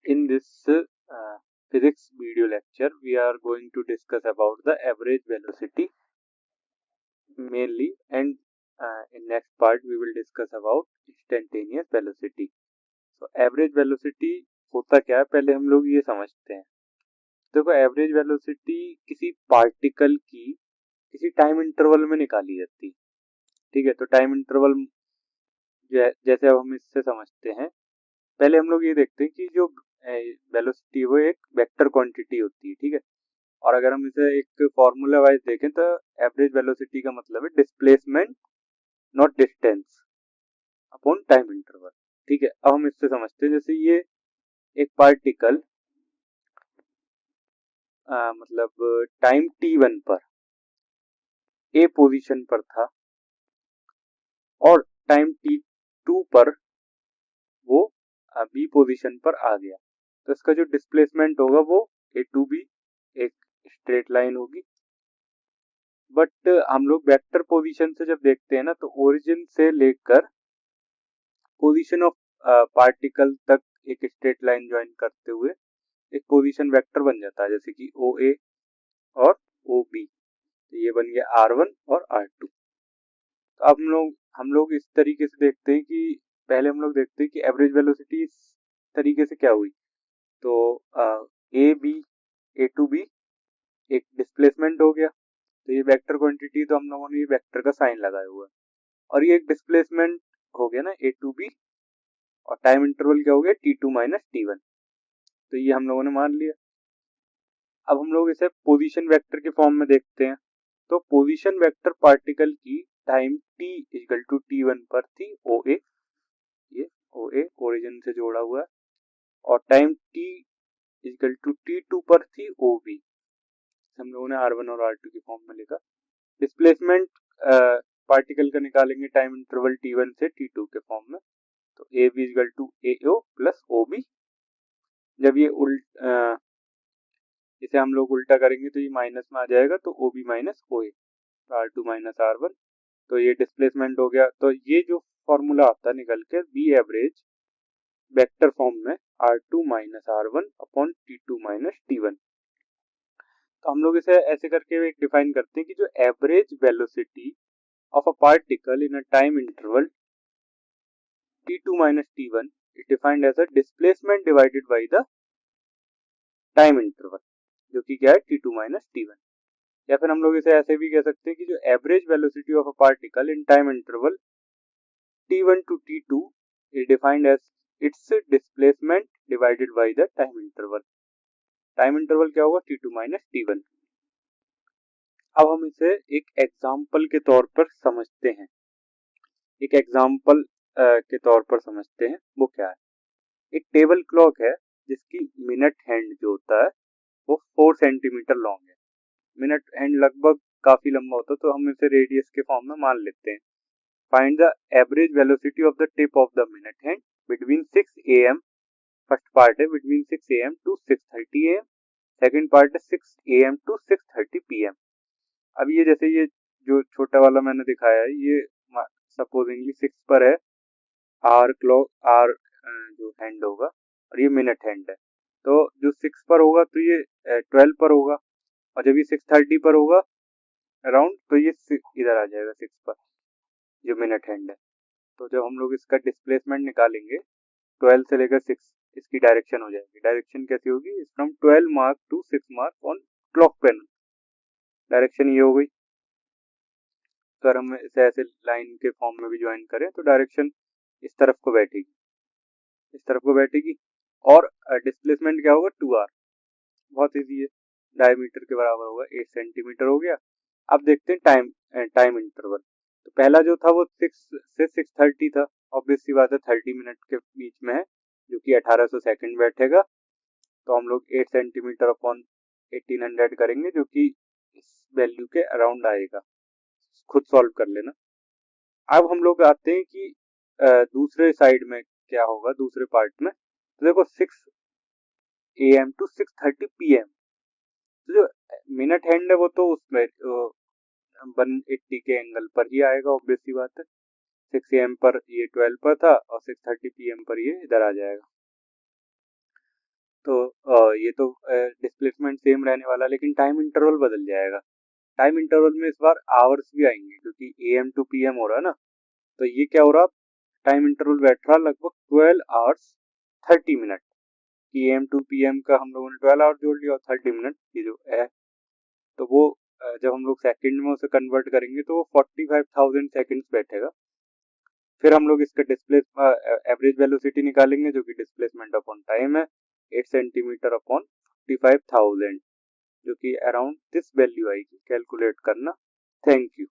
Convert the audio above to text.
In this physics video lecture, we are going to discuss about the average velocity mainly, and in next part we will discuss about instantaneous velocity. So average velocity होता क्या है, पहले हम लोग ये समझते हैं. देखो, एवरेज वेलोसिटी किसी पार्टिकल की किसी टाइम इंटरवल में निकाली जाती है. ठीक है, तो टाइम इंटरवल जैसे अब हम इससे समझते हैं. पहले हम लोग ये देखते हैं कि जो वेलोसिटी वो एक वेक्टर क्वांटिटी होती है. ठीक है, और अगर हम इसे एक फॉर्मूला वाइज देखें तो एवरेज वेलोसिटी का मतलब है displacement not distance upon time interval. ठीक है, अब हम इससे समझते हैं. जैसे ये एक पार्टिकल मतलब टाइम t1 पर ए पोजीशन पर था और टाइम t2 पर वो बी पोजीशन पर आ गया, तो इसका जो डिस्प्लेसमेंट होगा वो ए टू बी एक स्ट्रेट लाइन होगी. बट हम लोग वेक्टर पोजीशन से जब देखते हैं ना, तो ओरिजिन से लेकर पोजीशन ऑफ पार्टिकल तक एक स्ट्रेट लाइन ज्वाइन करते हुए एक पोजीशन वेक्टर बन जाता है, जैसे कि ओ ए और ओ बी. तो ये बन गया R1 और R2. तो अब हम लोग इस तरीके से देखते हैं कि पहले हम लोग देखते हैं कि एवरेज वेलोसिटी इस तरीके से क्या हुई. तो A B A to B एक डिस्प्लेसमेंट हो गया, तो ये वेक्टर क्वांटिटी, तो हम लोगों ने ये वेक्टर का साइन लगाया हुआ है, और ये एक डिस्प्लेसमेंट हो गया ना ए टू बी, और टाइम इंटरवल क्या हो गया t2 माइनस t1. तो ये हम लोगों ने मान लिया. अब हम लोग इसे पोजीशन वेक्टर के फॉर्म में देखते हैं. तो पोजीशन वेक्टर पार्टिकल की time t equal to t1 पर थी ओ ए, ये ओ ए ओरिजिन से जोड़ा हुआ है, और time t equal to t2 पर थी ओ बी. हम लोगों ने R1 और R2 के फॉर्म में लिखा. डिस्प्लेसमेंट पार्टिकल का निकालेंगे टाइम इंटरवल t1 से t2 के फॉर्म में. तो A B equal to A O plus O B. जब ये इसे हम लोग उल्टा करेंगे तो ये माइनस में आ जाएगा, तो ओ बी माइनस ओ ए, R2 माइनस R1. तो ये डिस्प्लेसमेंट हो गया. तो ये जो फॉर्मूला आता निकल के बी एवरेज वेक्टर फॉर्म में R2 minus R1 upon T2 minus T1. तो हम लोग इसे ऐसे करके एक डिफाइन करते हैं कि जो average velocity of a particle in a time interval T2 minus T1 is defined as a displacement divided by the time interval, जो कि क्या है T2 minus T1. या फिर हम लोग इसे ऐसे भी कह सकते हैं कि जो average velocity of a particle in time interval T1 to T2 is defined as its displacement divided by the time interval. Time interval क्या होगा T2 minus T1. अब हम इसे एक एग्जाम्पल के तौर पर समझते हैं. एक एग्जाम्पल के तौर पर समझते हैं. वो क्या है, एक टेबल क्लॉक है जिसकी मिनट हैंड जो होता है वो 4 सेंटीमीटर लॉन्ग है. मिनट हैंड लगभग काफी लंबा होता है, तो हम इसे रेडियस के फॉर्म में मान लेते हैं. Find the average velocity of the tip of the minute hand between 6 AM. First part है between 6 AM to 6:30 AM. Second part है 6 AM टू 6:30 PM. अब ये जैसे ये जो छोटा वाला मैंने दिखाया है, ये सपोजिंगली 6 पर है, आर क्लॉक आर जो हैंड होगा, और ये मिनट हैंड है. तो जो 6 पर होगा तो ये 12 पर होगा, और जब ये 6:30 पर होगा अराउंड, तो ये इधर आ जाएगा 6 पर, जो मिनट हैंड है. तो जब हम लोग इसका डिस्प्लेसमेंट निकालेंगे 12 से लेकर 6, इसकी डायरेक्शन हो जाएगी. डायरेक्शन कैसी होगी, from 12 mark to 6 mark on clock panel. Direction ये हो गई. अगर हम इसे ऐसे लाइन के फॉर्म में भी ज्वाइन करें तो डायरेक्शन इस तरफ को बैठेगी, इस तरफ को बैठेगी. और डिस्प्लेसमेंट क्या होगा 2r. बहुत इजी है, डायमीटर के बराबर होगा 8 सेंटीमीटर हो गया. अब देखते हैं टाइम इंटरवल. तो पहला जो था वो 6 से 6:30 था. ऑब्वियस सी बात है 30 मिनट के बीच में है, जो कि 1800 सेकंड बैठेगा. तो हम लोग 8 सेंटीमीटर अपॉन 1800 करेंगे, जो कि इस वैल्यू के अराउंड आएगा. खुद सॉल्व कर लेना. अब हम लोग आते हैं कि दूसरे साइड में क्या होगा, दूसरे पार्ट में. तो देखो 6 AM टू 6:30 PM. तो जो मिनट हैंड है वो तो उसमें 180 के एंगल पर ही आएगा, ऑब्वियस सी बात है. 6 AM पर ये 12 पर था, और 6:30 PM पर ये इधर आ जाएगा. तो ये तो डिस्प्लेसमेंट सेम रहने वाला, लेकिन टाइम इंटरवल बदल जाएगा। टाइम इंटरवल में इस बार आवर्स भी आएंगे, क्योंकि AM टू PM हो रहा है ना। तो ये क्या हो रहा, टाइम इंटरवल बैठ रहा लगभग 12 आवर्स 30 मिनट, कि AM टू PM का हम लोगों ने 12 आवर्स जोड़ लिया और 30 मिनट ये जो है, तो वो जब हम लोग सेकंड में उसे कन्वर्ट करेंगे तो वो 45,000 सेकंड्स बैठेगा। फिर हम लोग इसका एवरेज वेलोसिटी निकालेंगे, जो कि डिस्प्लेसमेंट अपॉन टाइम है, 8 सेंटीमीटर अपॉन 45,000, जो कि अराउंड दिस वैल्यू आएगी। कैलकुलेट करना। Thank you.